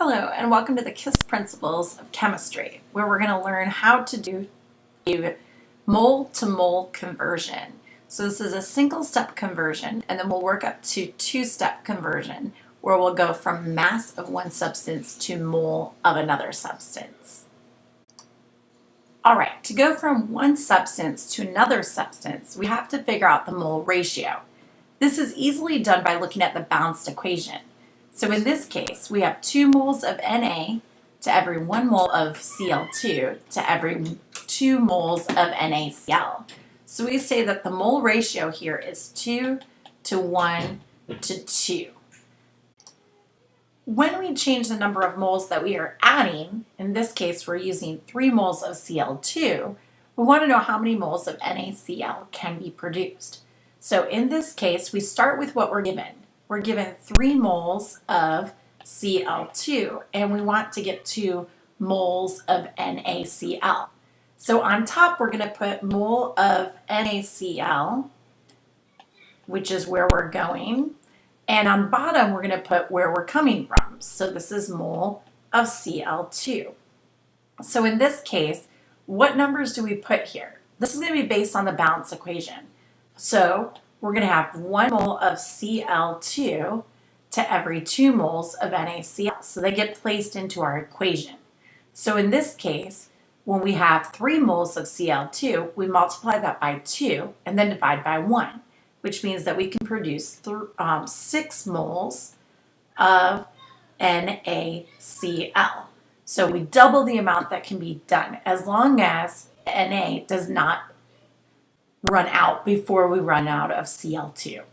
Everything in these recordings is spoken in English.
Hello, and welcome to the KISS Principles of Chemistry, where we're going to learn how to do a mole-to-mole conversion. So this is a single-step conversion, and then we'll work up to two-step conversion, where we'll go from mass of one substance to mole of another substance. All right, to go from one substance to another substance, we have to figure out the mole ratio. This is easily done by looking at the balanced equation. So in this case, we have 2 moles of Na to every 1 mole of Cl2 to every 2 moles of NaCl. So we say that the mole ratio here is 2 to 1 to 2. When we change the number of moles that we are adding, in this case we're using 3 moles of Cl2, we want to know how many moles of NaCl can be produced. So in this case, we start with what we're given. We're given 3 moles of Cl2, and we want to get 2 moles of NaCl. So on top, we're going to put mole of NaCl, which is where we're going, and on bottom, we're going to put where we're coming from. So this is mole of Cl2. So in this case, what numbers do we put here? This is going to be based on the balance equation. So we're going to have 1 mole of Cl2 to every 2 moles of NaCl. So they get placed into our equation. So in this case, when we have 3 moles of Cl2, we multiply that by 2 and then divide by 1, which means that we can produce 6 moles of NaCl. So we double the amount that can be done as long as Na does not run out before we run out of Cl2.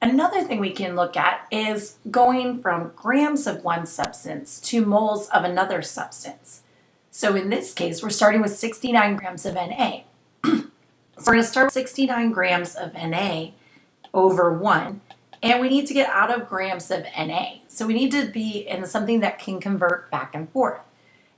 Another thing we can look at is going from grams of one substance to moles of another substance. So in this case, we're starting with 69 grams of Na. So we're going to start with 69 grams of Na over 1, and we need to get out of grams of Na. So we need to be in something that can convert back and forth.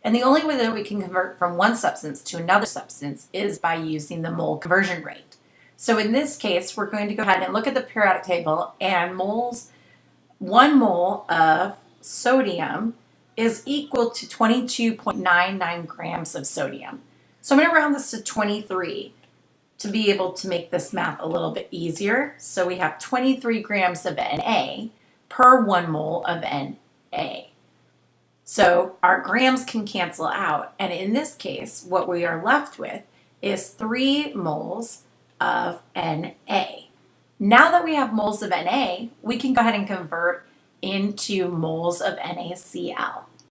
And the only way that we can convert from one substance to another substance is by using the mole conversion rate. So in this case, we're going to go ahead and look at the periodic table, and 1 mole of sodium is equal to 22.99 grams of sodium. So I'm going to round this to 23 to be able to make this math a little bit easier. So we have 23 grams of Na per 1 mole of Na. So our grams can cancel out, and in this case, what we are left with is 3 moles of Na. Now that we have moles of Na, we can go ahead and convert into moles of NaCl.